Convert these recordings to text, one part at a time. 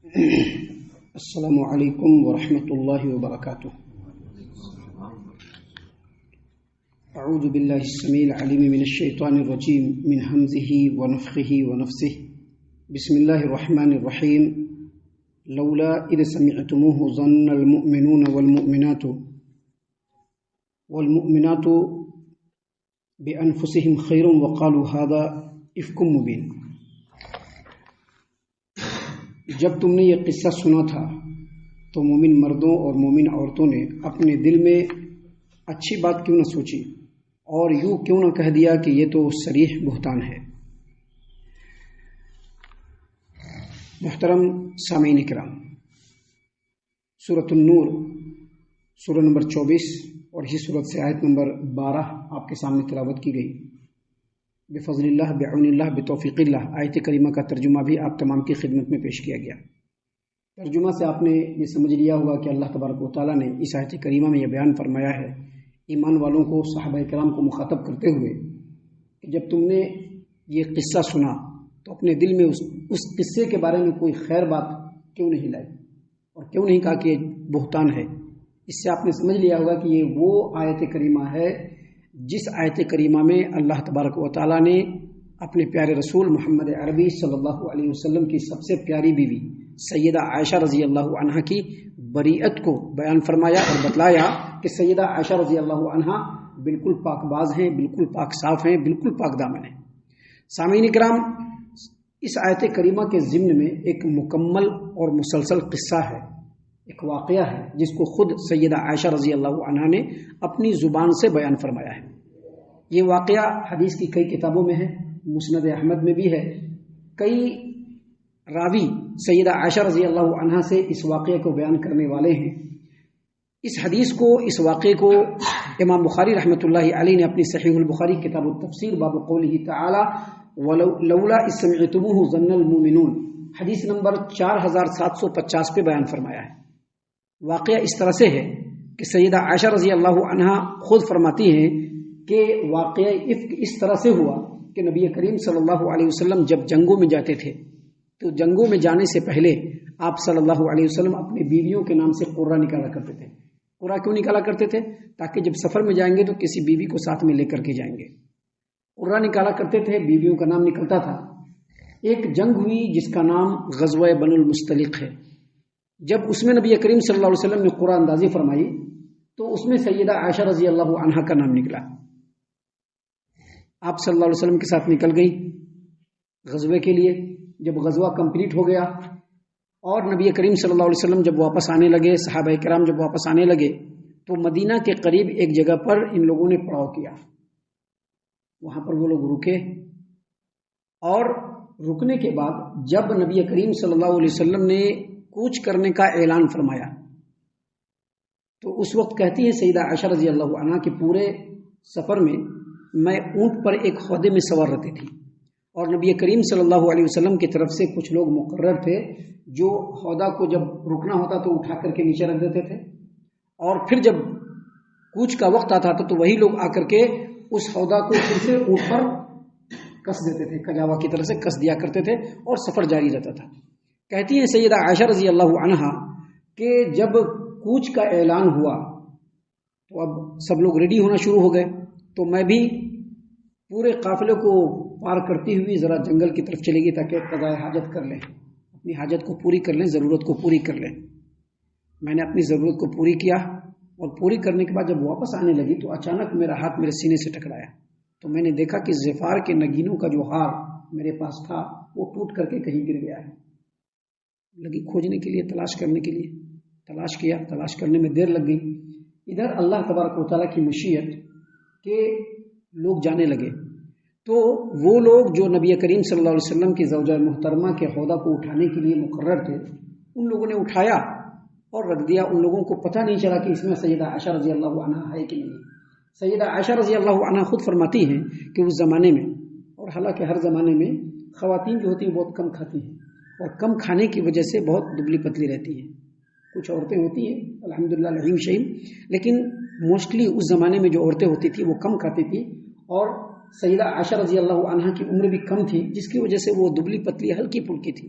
السلام علیکم ورحمۃ اللہ وبرکاتہ۔ اعوذ باللہ السمیع العلیم من الشیطان الرجیم من ہمزہ ونفخہ ونفثہ۔ بسم اللہ الرحمن الرحیم۔ لولا اذ سمعتموہ ظن المؤمنون والمؤمنات بانفسہم خیر وقالوا ھذا افک مبین۔ جب تم نے یہ قصہ سنا تھا تو مومن مردوں اور مومن عورتوں نے اپنے دل میں اچھی بات کیوں نہ سوچی اور یوں کیوں نہ کہہ دیا کہ یہ تو صریح بہتان ہے۔ محترم سامعین کرام، سورۃ النور سورہ نمبر 24 اور اسی سورت سے آیت نمبر 12 آپ کے سامنے تلاوت کی گئی۔ بفضل اللہ، بعون اللہ، بتوفیق اللہ، آیت کریمہ کا ترجمہ بھی آپ تمام کی خدمت میں پیش کیا گیا۔ ترجمہ سے آپ نے یہ سمجھ لیا ہوگا کہ اللہ تبارک و تعالیٰ نے اس آیت کریمہ میں یہ بیان فرمایا ہے ایمان والوں کو، صحابہ کرام کو مخاطب کرتے ہوئے کہ جب تم نے یہ قصہ سنا تو اپنے دل میں اس قصے کے بارے میں کوئی خیر بات کیوں نہیں لائی اور کیوں نہیں کہا کہ یہ بہتان ہے۔ اس سے آپ نے سمجھ لیا ہوگا کہ یہ وہ آیت کریمہ ہے جس آیت کریمہ میں اللہ تبارک و تعالیٰ نے اپنے پیارے رسول محمد عربی صلی اللہ علیہ وسلم کی سب سے پیاری بیوی سیدہ عائشہ رضی اللہ عنہا کی بریت کو بیان فرمایا اور بتلایا کہ سیدہ عائشہ رضی اللہ عنہا بالکل پاک باز ہیں، بالکل پاک صاف ہیں، بالکل پاک دامن ہیں۔ سامعین کرام، اس آیت کریمہ کے ضمن میں ایک مکمل اور مسلسل قصہ ہے، ایک واقعہ ہے جس کو خود سیدہ عائشہ رضی اللہ عنہا نے اپنی زبان سے بیان فرمایا ہے۔ یہ واقعہ حدیث کی کئی کتابوں میں ہے، مسند احمد میں بھی ہے۔ کئی راوی سیدہ عائشہ رضی اللہ عنہا سے اس واقعے کو بیان کرنے والے ہیں۔ اس حدیث کو، اس واقعے کو امام بخاری رحمۃ اللہ علیہ نے اپنی صحیح البخاری کتاب التفسیر باب قولہ تعالی لولا اذ سمعتموہ ظن المؤمنون حدیث نمبر 4750 پہ بیان فرمایا ہے۔ واقعہ اس طرح سے ہے کہ سیدہ عائشہ رضی اللہ عنہا خود فرماتی ہیں کہ واقعہ افک اس طرح سے ہوا کہ نبی کریم صلی اللہ علیہ وسلم جب جنگوں میں جاتے تھے تو جنگوں میں جانے سے پہلے آپ صلی اللہ علیہ وسلم اپنی بیویوں کے نام سے قرہ نکالا کرتے تھے۔ قرہ کیوں نکالا کرتے تھے؟ تاکہ جب سفر میں جائیں گے تو کسی بیوی کو ساتھ میں لے کر کے جائیں گے۔ قرہ نکالا کرتے تھے، بیویوں کا نام نکلتا تھا۔ ایک جنگ ہوئی جس کا نام غزوہ بنو المستلق ہے۔ جب اس میں نبی کریم صلی اللہ علیہ وسلم نے قرآن اندازی فرمائی تو اس میں سیدہ عائشہ رضی اللہ عنہا کا نام نکلا۔ آپ صلی اللہ علیہ وسلم کے ساتھ نکل گئی غزوے کے لیے۔ جب غزوہ کمپلیٹ ہو گیا اور نبی کریم صلی اللہ علیہ وسلم جب واپس آنے لگے، صحابہ کرام جب واپس آنے لگے تو مدینہ کے قریب ایک جگہ پر ان لوگوں نے پڑاؤ کیا۔ وہاں پر وہ لوگ رکے اور رکنے کے بعد جب نبی کریم صلی اللہ علیہ وسلم نے کوچ کرنے کا اعلان فرمایا تو اس وقت کہتی ہے سیدہ عائشہ رضی اللہ عنہا کہ پورے سفر میں اونٹ پر ایک خودے میں سوار رہتی تھی اور نبی کریم صلی اللہ علیہ وسلم کی طرف سے کچھ لوگ مقرر تھے جو خودہ کو جب رکنا ہوتا تو اٹھا کر کے نیچے رکھ دیتے تھے اور پھر جب کوچ کا وقت آتا تو وہی لوگ آ کر کے اس خودہ کو پھر سے اونٹ پر کس دیتے تھے، کجاوا کی طرح سے کس دیا کرتے تھے اور سفر جاری رہتا تھا۔ کہتی ہیں سیدہ عائشہ رضی اللہ عنہا کہ جب کوچ کا اعلان ہوا تو اب سب لوگ ریڈی ہونا شروع ہو گئے، تو میں بھی پورے قافلے کو پار کرتی ہوئی ذرا جنگل کی طرف چلے گی تاکہ قضاء حاجت کر لیں، اپنی حاجت کو پوری کر لیں، ضرورت کو پوری کر لیں۔ میں نے اپنی ضرورت کو پوری کیا اور پوری کرنے کے بعد جب واپس آنے لگی تو اچانک میرا ہاتھ میرے سینے سے ٹکرایا تو میں نے دیکھا کہ زفار کے نگینوں کا جو ہار میرے پاس تھا وہ ٹوٹ کر کے کہیں گر گیا ہے۔ لگی کھوجنے کے لیے، تلاش کرنے کے لیے، تلاش کیا، تلاش کرنے میں دیر لگ گئی۔ ادھر اللہ تبارک و تعالیٰ کی مشیت کہ لوگ جانے لگے تو وہ لوگ جو نبی کریم صلی اللہ علیہ وسلم کی زوجہ محترمہ کے عہدہ کو اٹھانے کے لیے مقرر تھے ان لوگوں نے اٹھایا اور رکھ دیا۔ ان لوگوں کو پتہ نہیں چلا کہ اس میں سیدہ عائشہ رضی اللہ عنہا ہے کہ نہیں۔ سیدہ عائشہ رضی اللہ عنہا خود فرماتی ہیں کہ اس زمانے میں، اور حالانکہ ہر زمانے میں خواتین جو ہوتی ہیں بہت کم کھاتی ہیں اور کم کھانے کی وجہ سے بہت دبلی پتلی رہتی ہیں۔ کچھ عورتیں ہوتی ہیں الحمدللہ العظیم شہیم، لیکن موسٹلی اس زمانے میں جو عورتیں ہوتی تھیں وہ کم کھاتی تھیں اور سیدہ عائشہ رضی اللہ عنہا کی عمر بھی کم تھی جس کی وجہ سے وہ دبلی پتلی ہلکی پھلکی تھی۔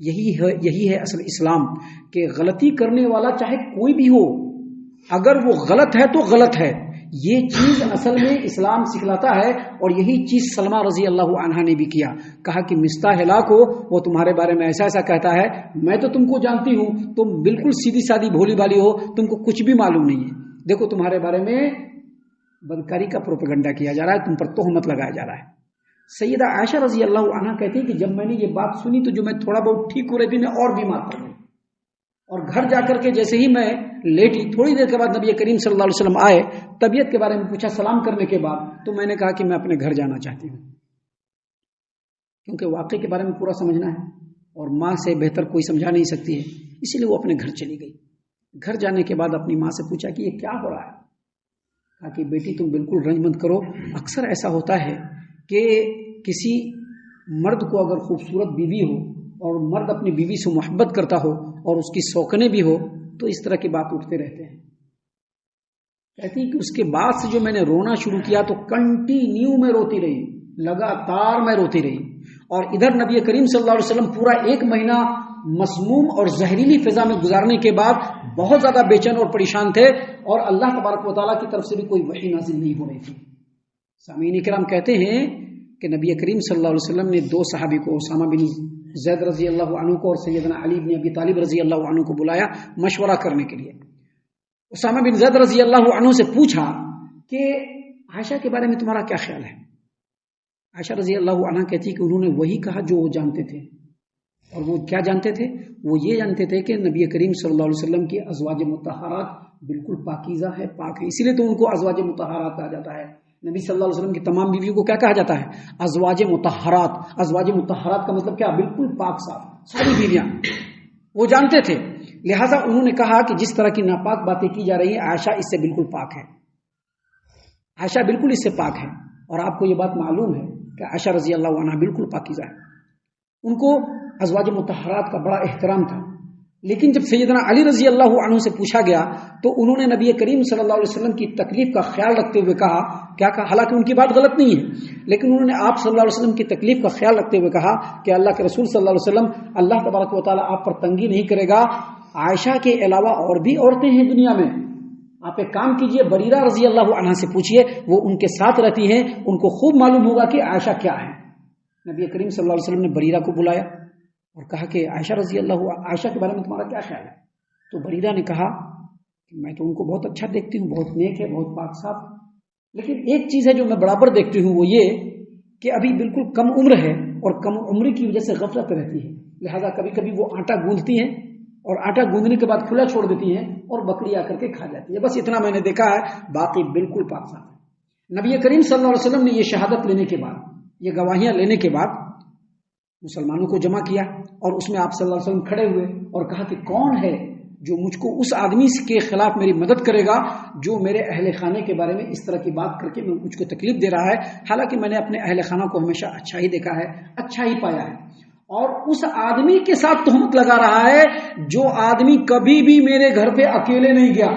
یہی ہے اصل اسلام، کہ غلطی کرنے والا چاہے کوئی بھی ہو، اگر وہ غلط ہے تو غلط ہے، یہ چیز اصل میں اسلام سکھلاتا ہے۔ اور یہی چیز سلمہ رضی اللہ عنہا نے بھی کیا، کہا کہ مستاح ہلاک ہو، وہ تمہارے بارے میں ایسا ایسا کہتا ہے، میں تو تم کو جانتی ہوں، تم بالکل سیدھی سادی بھولی بالی ہو، تم کو کچھ بھی معلوم نہیں ہے، دیکھو تمہارے بارے میں بدکاری کا پروپیگنڈا کیا جا رہا ہے، تم پر تہمت لگایا جا رہا ہے۔ سیدہ عائشہ رضی اللہ عنہا کہتی ہیں کہ جب میں نے یہ بات سنی تو جو میں تھوڑا بہت ٹھیک ہو رہی تھی، میں اور بیمار پڑ گئی، اور گھر جا کر کے جیسے ہی میں لیٹی، تھوڑی دیر کے بعد نبی کریم صلی اللہ علیہ وسلم آئے، طبیعت کے بارے میں پوچھا سلام کرنے کے بعد، تو میں نے کہا کہ میں اپنے گھر جانا چاہتی ہوں، کیونکہ واقعے کے بارے میں پورا سمجھنا ہے، اور ماں سے بہتر کوئی سمجھا نہیں سکتی ہے، اسی لیے وہ اپنے گھر چلی گئی۔ گھر جانے کے بعد اپنی ماں سے پوچھا کہ یہ کیا ہو رہا ہے؟ کہا کہ بیٹی تم بالکل رنج مت کرو، اکثر ایسا ہوتا ہے کہ کسی مرد کو اگر خوبصورت بیوی ہو اور مرد اپنی بیوی سے محبت کرتا ہو اور اس کی سوکنے بھی ہو تو اس طرح کی بات اٹھتے رہتے ہیں۔ کہتی کہ اس کے بعد سے جو میں نے رونا شروع کیا تو کنٹینیو میں روتی رہی، لگاتار میں روتی رہی، اور ادھر نبی کریم صلی اللہ علیہ وسلم پورا 1 مہینہ مسموم اور زہریلی فضا میں گزارنے کے بعد بہت زیادہ بے چین اور پریشان تھے، اور اللہ تبارک و تعالیٰ کی طرف سے بھی کوئی وحی نازل نہیں ہو رہی تھی۔ سامعین کرام کہتے ہیں کہ نبی کریم صلی اللہ علیہ وسلم نے 2 صحابی کو، اسامہ بن زید رضی اللہ عنہ کو اور سیدنا علی بن ابی طالب رضی اللہ عنہ کو بلایا مشورہ کرنے کے لیے۔ اسامہ بن زید رضی اللہ عنہ سے پوچھا کہ عائشہ کے بارے میں تمہارا کیا خیال ہے؟ عائشہ رضی اللہ عنہ کہتی کہ انہوں نے وہی کہا جو وہ جانتے تھے، اور وہ کیا جانتے تھے؟ وہ یہ جانتے تھے کہ نبی کریم صلی اللہ علیہ وسلم کی ازواج مطہرات بالکل پاکیزہ ہے، پاک ہے، اسی لیے تو ان کو ازواج مطہرات کہا جاتا ہے۔ نبی صلی اللہ علیہ وسلم کی تمام بیویوں کو کیا کہا جاتا ہے؟ ازواج مطہرات۔ ازواج مطہرات کا مطلب کیا؟ بالکل پاک صاف ساری بیویاں، وہ جانتے تھے۔ لہٰذا انہوں نے کہا کہ جس طرح کی ناپاک باتیں کی جا رہی ہیں، عائشہ اس سے بالکل پاک ہے، عائشہ بالکل اس سے پاک ہے، اور آپ کو یہ بات معلوم ہے کہ عائشہ رضی اللہ عنہا بالکل پاکیزہ ہے۔ ان کو ازواج مطہرات کا بڑا احترام تھا۔ لیکن جب سیدنا علی رضی اللہ عنہ سے پوچھا گیا تو انہوں نے نبی کریم صلی اللہ علیہ وسلم کی تکلیف کا خیال رکھتے ہوئے کہا، کیا کہا؟ حالانکہ ان کی بات غلط نہیں ہے، لیکن انہوں نے آپ صلی اللہ علیہ وسلم کی تکلیف کا خیال رکھتے ہوئے کہا کہ اللہ کے رسول صلی اللہ علیہ وسلم، اللہ تبارک و تعالیٰ آپ پر تنگی نہیں کرے گا، عائشہ کے علاوہ اور بھی عورتیں ہیں دنیا میں، آپ ایک کام کیجئے، بریرہ رضی اللہ عنہا سے پوچھئے، وہ ان کے ساتھ رہتی ہیں، ان کو خوب معلوم ہوگا کہ عائشہ کیا ہے۔ نبی کریم صلی اللہ علیہ وسلم نے بریرہ کو بلایا اور کہا کہ عائشہ رضی اللہ عائشہ کے بارے میں تمہارا کیا خیال ہے؟ تو بریرہ نے کہا کہ میں تو ان کو بہت اچھا دیکھتی ہوں، بہت نیک ہے، بہت پاک صاف، لیکن ایک چیز ہے جو میں برابر دیکھتی ہوں، وہ یہ کہ ابھی بالکل کم عمر ہے، اور کم عمری کی وجہ سے غفلت رہتی ہے، لہذا کبھی کبھی وہ آٹا گوندتی ہیں اور آٹا گوندنے کے بعد کھلا چھوڑ دیتی ہیں اور بکری آ کر کے کھا جاتی ہے، بس اتنا میں نے دیکھا ہے، باقی بالکل پاک صاف ہے۔ نبی کریم صلی اللہ علیہ وسلم نے یہ شہادت لینے کے بعد، یہ گواہیاں لینے کے بعد مسلمانوں کو جمع کیا، اور اس میں آپ صلی اللہ علیہ وسلم کھڑے ہوئے اور کہا کہ کون ہے جو مجھ کو اس آدمی کے خلاف میری مدد کرے گا جو میرے اہل خانے کے بارے میں اس طرح کی بات کر کے مجھ کو تکلیف دے رہا ہے، حالانکہ میں نے اپنے اہل خانہ کو ہمیشہ اچھا ہی دیکھا ہے، اچھا ہی پایا ہے، اور اس آدمی کے ساتھ تہمت لگا رہا ہے جو آدمی کبھی بھی میرے گھر پہ اکیلے نہیں گیا،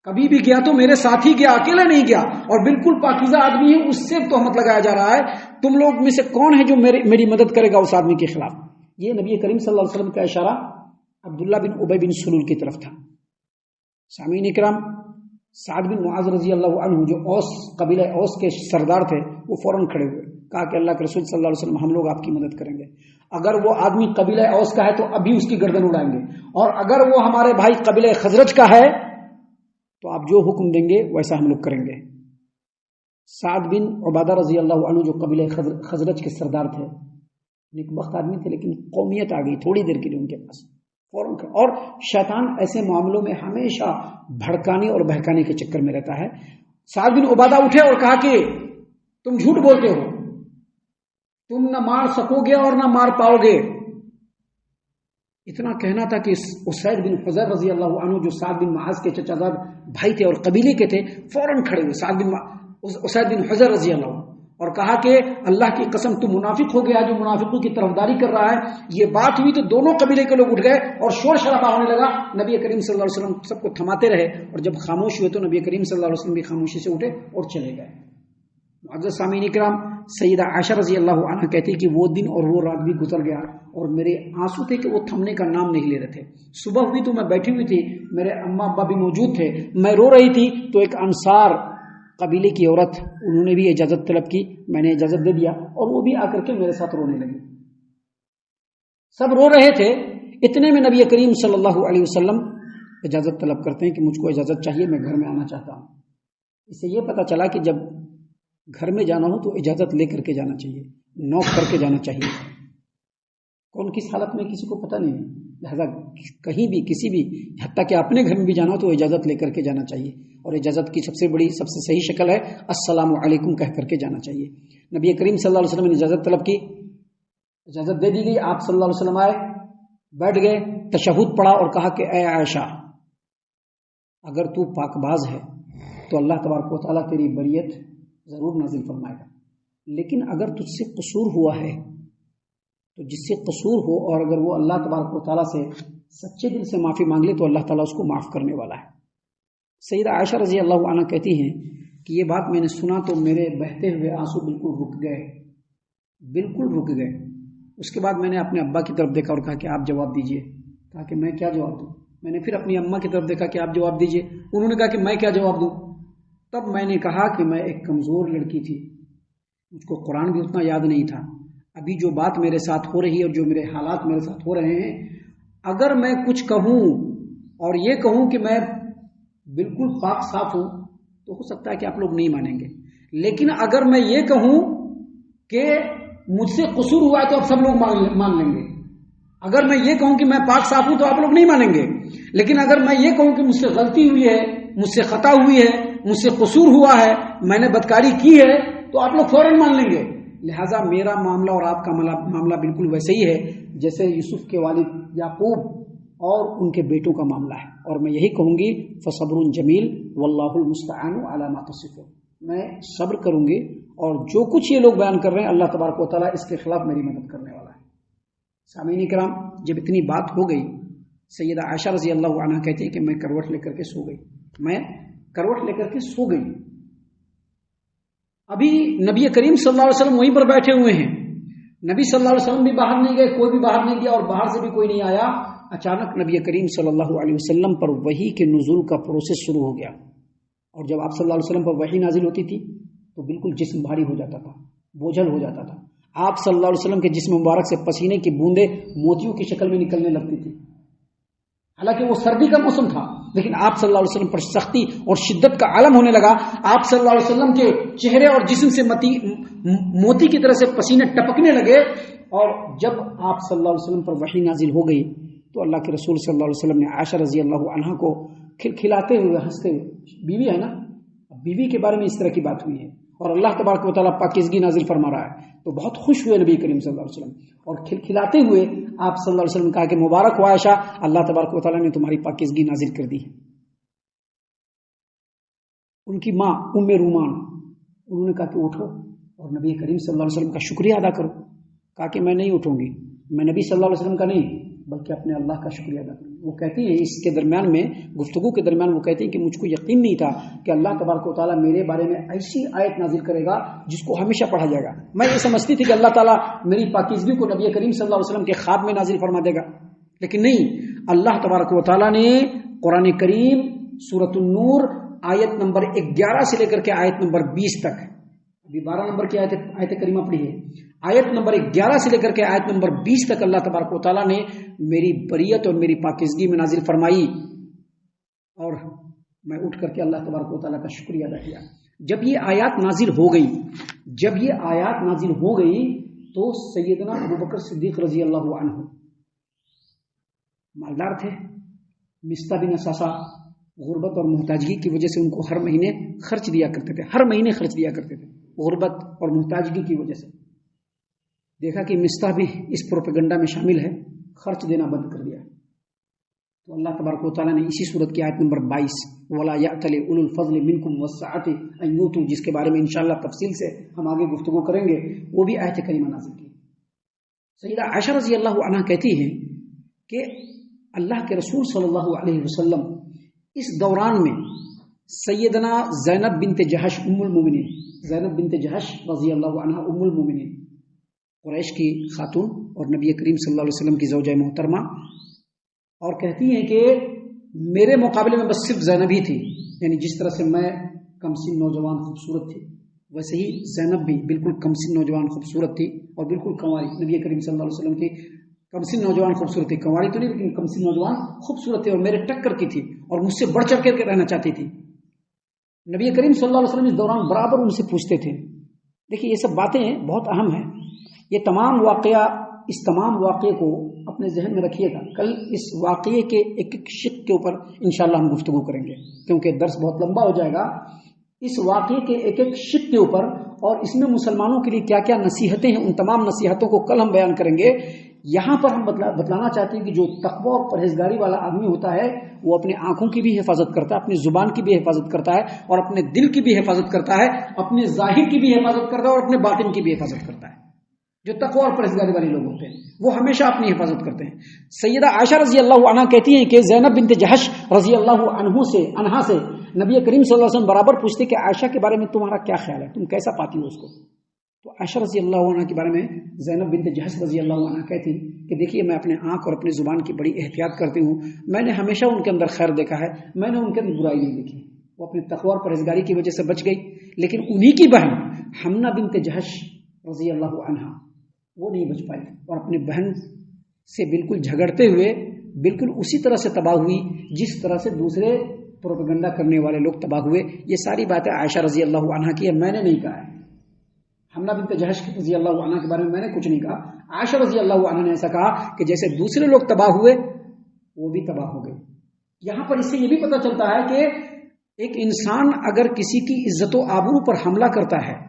کبھی بھی گیا تو میرے ساتھ ہی گیا، اکیلے نہیں گیا، اور بالکل پاکیزہ آدمی ہے، اس سے تہمت لگایا جا رہا ہے، تم لوگ میں سے کون ہے جو میری مدد کرے گا اس آدمی کے خلاف؟ یہ نبی کریم صلی اللہ علیہ وسلم کا اشارہ عبداللہ بن ابی بن سلول کی طرف تھا۔ سامعین اکرام، سعد بن معاذ رضی اللہ عنہ جو اوس قبیلہ اوس کے سردار تھے، وہ فوراً کھڑے ہوئے، کہا کہ اللہ کے رسول صلی اللہ علیہ وسلم، ہم لوگ آپ کی مدد کریں گے، اگر وہ آدمی قبیلہ اوس کا ہے تو ابھی اس کی گردن اڑائیں گے، اور اگر وہ ہمارے بھائی قبیلہ خزرج کا ہے تو آپ جو حکم دیں گے ویسا ہم لوگ کریں گے۔ سعد بن عبادہ رضی اللہ عنہ جو قبیلہ خزرج کے سردار تھے، نیک بخت آدمی تھے، لیکن قومیت آ گئی تھوڑی دیر کے لیے ان کے پاس، فوراً، اور شیطان ایسے معاملوں میں ہمیشہ بھڑکانے اور بہکانے کے چکر میں رہتا ہے۔ سعد بن عبادہ اٹھے اور کہا کہ تم جھوٹ بولتے ہو، تم نہ مار سکو گے اور نہ مار پاؤ گے۔ اتنا کہنا تھا کہ اسید بن حضیر رضی اللہ عنہ جو سعد بن معاذ کے چچا زاد بھائی تھے اور قبیلے کے تھے، فوراً کھڑے ہوئے اسید بن حضیر رضی اللہ عنہ، اور کہا کہ اللہ کی قسم تم منافق ہو گیا جو منافقوں کی طرفداری کر رہا ہے۔ یہ بات ہوئی تو دونوں قبیلے کے لوگ اٹھ گئے اور شور شرابہ ہونے لگا، نبی کریم صلی اللہ علیہ وسلم سب کو تھماتے رہے، اور جب خاموش ہوئے تو نبی کریم صلی اللہ علیہ وسلم بھی خاموشی سے اٹھے اور چلے گئے۔ معزز سامعین کرام، سیدہ عائشہ رضی اللہ عنہ کہتی کہ وہ دن اور وہ رات بھی گزر گیا اور میرے آنسو تھے کہ وہ تھمنے کا نام نہیں لے رہے تھے. صبح ہوئی تو میں بیٹھی ہوئی تھی, میرے اماں ابا بھی موجود تھے, میں رو رہی تھی تو ایک انصار قبیلے کی عورت, انہوں نے بھی اجازت طلب کی, میں نے اجازت دے دیا اور وہ بھی آ کر کے میرے ساتھ رونے لگی. سب رو رہے تھے, اتنے میں نبی کریم صلی اللہ علیہ وسلم اجازت طلب کرتے ہیں کہ مجھ کو اجازت چاہیے, میں گھر میں آنا چاہتا ہوں. اس سے یہ پتہ چلا کہ جب گھر میں جانا ہو تو اجازت لے کر کے جانا چاہیے, نوک کر کے جانا چاہیے. کون کس حالت میں کسی کو پتہ نہیں, لہذا کہیں بھی کسی بھی, حتیٰ کہ اپنے گھر میں بھی جانا ہو تو اجازت لے کر کے جانا چاہیے. اور اجازت کی سب سے بڑی سب سے صحیح شکل ہے السلام علیکم کہہ کر کے جانا چاہیے. نبی کریم صلی اللہ علیہ وسلم نے اجازت طلب کی, اجازت دے دی گئی. آپ صلی اللہ علیہ وسلم آئے, بیٹھ گئے, تشہد پڑھا اور کہا کہ اے عائشہ, اگر تو پاک باز ہے تو اللہ تبارک و تعالیٰ تیری بریت ضرور نازل فرمائے گا, لیکن اگر تجھ سے قصور ہوا ہے تو جس سے قصور ہو اور اگر وہ اللہ تبارک و تعالیٰ سے سچے دل سے معافی مانگ لے تو اللہ تعالیٰ اس کو معاف کرنے والا ہے. سیدہ عائشہ رضی اللہ عنہ کہتی ہیں کہ یہ بات میں نے سنا تو میرے بہتے ہوئے آنسو بالکل رک گئے, بالکل رک گئے. اس کے بعد میں نے اپنے ابا کی طرف دیکھا اور کہا کہ آپ جواب دیجئے. کہا کہ میں کیا جواب دوں. میں نے پھر اپنی اماں کی طرف دیکھا کہ آپ جواب دیجئے. انہوں نے کہا کہ میں کیا جواب دوں. تب میں نے کہا کہ میں ایک کمزور لڑکی تھی, مجھ کو قرآن بھی اتنا یاد نہیں تھا. ابھی جو بات میرے ساتھ ہو رہی ہے اور جو میرے حالات میرے ساتھ ہو رہے ہیں, اگر میں کچھ کہوں اور یہ کہوں کہ میں بالکل پاک صاف ہوں تو ہو سکتا ہے کہ آپ لوگ نہیں مانیں گے. لیکن اگر میں یہ کہوں کہ مجھ سے قصور ہوا ہے تو اب سب لوگ مان لیں گے. اگر میں یہ کہوں کہ میں پاک صاف ہوں تو آپ لوگ نہیں مانیں گے. لیکن اگر میں یہ کہوں کہ مجھ سے غلطی ہوئی ہے, مجھ سے خطا ہوئی ہے, مجھ سے قصور ہوا ہے, میں نے بدکاری کی ہے, تو آپ لوگ فوراً مان لیں گے. لہٰذا میرا معاملہ اور آپ کا معاملہ بالکل ویسے ہی ہے جیسے یوسف کے والد یعقوب اور ان کے بیٹوں کا معاملہ ہے. اور میں یہی کہوں گی فصبر جمیل واللہ المستعان علی ما تصفون. میں صبر کروں گی اور جو کچھ یہ لوگ بیان کر رہے ہیں اللہ تبارک و تعالیٰ اس کے خلاف میری مدد کرنے والا ہے. سامعین کرام, جب اتنی بات ہو گئی, سیدہ عائشہ رضی اللہ عنہ کہتی ہے کہ میں کروٹ لے کر کے سو گئی. میں کروٹ لے کر کے سو گئی. ابھی نبی کریم صلی اللہ علیہ وسلم وہیں پر بیٹھے ہوئے ہیں. نبی صلی اللہ علیہ وسلم بھی باہر نہیں گئے, کوئی بھی باہر نہیں گیا اور باہر سے بھی کوئی نہیں آیا. اچانک نبی کریم صلی اللہ علیہ وسلم پر وحی کے نزول کا پروسیس شروع ہو گیا. اور جب آپ صلی اللہ علیہ وسلم پر وحی نازل ہوتی تھی تو بالکل جسم بھاری ہو جاتا تھا, بوجھل ہو جاتا تھا. آپ صلی اللہ علیہ وسلم کے جسم مبارک سے پسینے کی بوندیں موتیوں کی شکل میں نکلنے لگتی تھی. حالانکہ وہ سردی کا موسم تھا, لیکن آپ صلی اللہ علیہ وسلم پر سختی اور شدت کا عالم ہونے لگا. آپ صلی اللہ علیہ وسلم کے چہرے اور جسم سے موتی کی طرح سے پسینے ٹپکنے لگے. اور جب آپ صلی اللہ علیہ وسلم پر وحی نازل ہو گئی تو اللہ کے رسول صلی اللہ علیہ وسلم نے عائشہ رضی اللہ عنہا کو کھلکھلاتے ہوئے ہنستے ہوئے, بیوی ہے نا, بیوی کے بارے میں اس طرح کی بات ہوئی ہے اور اللہ تبارک و تعالیٰ پاکیزگی نازل فرما رہا ہے, تو بہت خوش ہوئے نبی کریم صلی اللہ علیہ وسلم اور کھلکھلاتے ہوئے آپ صلی اللہ علیہ وسلم نے کہا کہ مبارک ہو عائشہ, اللہ تبارک و تعالیٰ نے تمہاری پاکیزگی نازل کر دی. ان کی ماں ام رومان, انہوں نے کہا کہ اٹھو اور نبی کریم صلی اللہ علیہ وسلم کا شکریہ ادا کرو. کہا کہ میں نہیں اٹھوں گی, میں نبی صلی اللہ علیہ وسلم کا نہیں بلکہ اپنے اللہ کا شکریہ ادا کروں. وہ کہتی ہیں اس کے درمیان میں گفتگو کے درمیان وہ کہتی ہیں کہ مجھ کو یقین نہیں تھا کہ اللہ تبارک و تعالیٰ میرے بارے میں ایسی آیت نازل کرے گا جس کو ہمیشہ پڑھا جائے گا. میں یہ سمجھتی تھی کہ اللہ تعالیٰ میری پاکیزگی کو نبی کریم صلی اللہ علیہ وسلم کے خواب میں نازل فرما دے گا, لیکن نہیں. اللہ تبارک و تعالیٰ نے قرآن کریم سورۃ النور آیت نمبر 11 سے لے کر کے آیت نمبر 20 تک, ابھی 12 نمبر کی آیت کریمہ پڑھی ہے, آیت نمبر 11 سے لے کر کے آیت نمبر 20 تک اللہ تبارک و تعالیٰ نے میری بریت اور میری پاکیزگی میں نازل فرمائی. اور میں اٹھ کر کے اللہ تبارک و تعالیٰ کا شکریہ ادا کیا. جب یہ آیات نازل ہو گئی تو سیدنا ابوبکر صدیق رضی اللہ عنہ مالدار تھے. مصطح بن اساسہ غربت اور محتاجگی کی وجہ سے ان کو ہر مہینے خرچ دیا کرتے تھے, غربت اور محتاجگی کی وجہ سے. دیکھا کہ مصطح بھی اس پروپیگنڈا میں شامل ہے, خرچ دینا بند کر دیا. تو اللہ تبارک و تعالیٰ نے اسی صورت کی آیت نمبر 22 وَلَا يَأْتَلِ أُولُو الْفَضْلِ مِنْكُمْ وَالسَّعَةِ أَنْ يُؤْتُوا, جس کے بارے میں انشاءاللہ تفصیل سے ہم آگے گفتگو کریں گے, وہ بھی آیت کریمہ نازل کی. سیدہ عائشہ رضی اللہ عنہا کہتی ہیں کہ اللہ کے رسول صلی اللہ علیہ وسلم اس دوران میں سیدنا زینب بنت جہش ام المومنین، زینب بنت جہش رضی اللہ عنہا ام المومنین، قریش کی خاتون اور نبی کریم صلی اللہ علیہ وسلم کی زوجہ محترمہ، اور کہتی ہیں کہ میرے مقابلے میں بس صرف زینب ہی تھی، یعنی جس طرح سے میں کم سن نوجوان خوبصورت تھی ویسے ہی زینب بھی بالکل کم سن نوجوان خوبصورت تھی اور بالکل کنواری، نبی کریم صلی اللہ علیہ وسلم کی کم سن نوجوان خوبصورت تھی، کنواری تو نہیں لیکن کم سن نوجوان خوبصورت تھی اور میرے ٹکر کی تھی اور مجھ سے بڑھ چڑھ کر کے رہنا چاہتی تھی۔ نبی کریم صلی اللہ علیہ وسلم اس دوران برابر ان سے پوچھتے تھے۔ دیکھیے یہ سب باتیں بہت اہم ہیں، یہ تمام واقعہ، اس تمام واقعے کو اپنے ذہن میں رکھیے گا۔ کل اس واقعے کے ایک ایک شق کے اوپر انشاءاللہ ہم گفتگو کریں گے کیونکہ درس بہت لمبا ہو جائے گا۔ اس واقعے کے ایک ایک شق کے اوپر اور اس میں مسلمانوں کے لیے کیا کیا نصیحتیں ہیں، ان تمام نصیحتوں کو کل ہم بیان کریں گے۔ یہاں پر ہم بتلانا چاہتے ہیں کہ جو تقوی اور پرہیزگاری والا آدمی ہوتا ہے وہ اپنے آنکھوں کی بھی حفاظت کرتا ہے، اپنی زبان کی بھی حفاظت کرتا ہے اور اپنے دل کی بھی حفاظت کرتا ہے، اپنے ظاہر کی بھی حفاظت کرتا ہے اور اپنے باطن کی بھی حفاظت کرتا ہے۔ جو تقوی اور پرہیزگاری والے لوگ ہوتے ہیں وہ ہمیشہ اپنی حفاظت کرتے ہیں۔ سیدہ عائشہ رضی اللہ عنہا کہتی ہیں کہ زینب بنت جہش رضی اللہ عنہا سے نبی کریم صلی اللہ علیہ وسلم برابر پوچھتے کہ عائشہ کے بارے میں تمہارا کیا خیال ہے، تم کیسا پاتی ہو اس کو؟ تو عائشہ رضی اللہ عنہا کے بارے میں زینب بنت جہش رضی اللہ عنہا کہتی کہ دیکھیے میں اپنے آنکھ اور اپنی زبان کی بڑی احتیاط کرتی ہوں، میں نے ہمیشہ ان کے اندر خیر دیکھا ہے، میں نے ان کے اندر برائی نہیں دیکھی۔ وہ اپنے تقوی اور پرہیزگاری کی وجہ سے بچ گئی، لیکن انہی کی بہن حمنہ بنت جہش رضی اللہ عنہا وہ نہیں بچ پائی اور اپنی بہن سے بالکل جھگڑتے ہوئے بالکل اسی طرح سے تباہ ہوئی جس طرح سے دوسرے پروپیگنڈا کرنے والے لوگ تباہ ہوئے۔ یہ ساری باتیں عائشہ رضی اللہ عنہا کی ہے، میں نے نہیں کہا ہے۔ حمنہ بنت جہش رضی اللہ عنہا کے بارے میں نے کچھ نہیں کہا، عائشہ رضی اللہ عنہا نے ایسا کہا کہ جیسے دوسرے لوگ تباہ ہوئے وہ بھی تباہ ہو گئے۔ یہاں پر اس سے یہ بھی پتہ چلتا ہے کہ ایک انسان اگر کسی کی عزت و آبرو پر حملہ کرتا ہے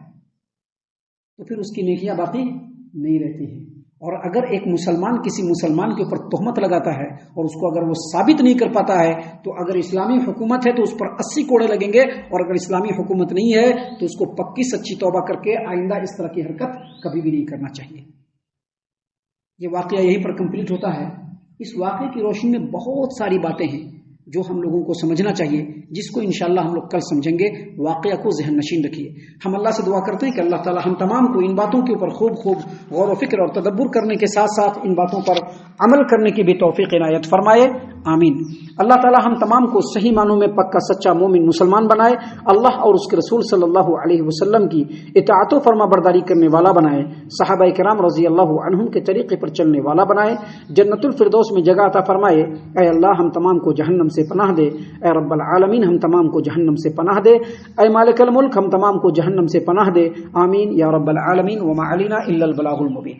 تو پھر اس کی نیکیاں باقی نہیں رہتی ہیں، اور اگر ایک مسلمان کسی مسلمان کے اوپر تہمت لگاتا ہے اور اس کو اگر وہ ثابت نہیں کر پاتا ہے تو اگر اسلامی حکومت ہے تو اس پر 80 کوڑے لگیں گے، اور اگر اسلامی حکومت نہیں ہے تو اس کو پکی سچی توبہ کر کے آئندہ اس طرح کی حرکت کبھی بھی نہیں کرنا چاہیے۔ یہ واقعہ یہیں پر کمپلیٹ ہوتا ہے۔ اس واقعے کی روشنی میں بہت ساری باتیں ہیں جو ہم لوگوں کو سمجھنا چاہیے، جس کو انشاءاللہ ہم لوگ کل سمجھیں گے۔ واقعہ کو ذہن نشین رکھیے۔ ہم اللہ سے دعا کرتے ہیں کہ اللہ تعالی ہم تمام کو ان باتوں کے اوپر خوب غور و فکر اور تدبر کرنے کے ساتھ ساتھ ان باتوں پر عمل کرنے کی بھی توفیق عنایت فرمائے، آمین۔ اللہ تعالی ہم تمام کو صحیح معنوں میں پکا سچا مومن مسلمان بنائے، اللہ اور اس کے رسول صلی اللہ علیہ وسلم کی اطاعت و فرما برداری کرنے والا بنائے، صحابہ کرام رضی اللہ عنہم کے طریقے پر چلنے والا بنائے، جنت الفردوس میں جگہ عطا فرمائے۔ اے اللہ ہم تمام کو جہنم سے پناہ دے، اے رب العالمین ہم تمام کو جہنم سے پناہ دے، اے مالک الملک ہم تمام کو جہنم سے پناہ دے، آمین یا رب العالمین۔ وما علینا الا البلاغ المبین۔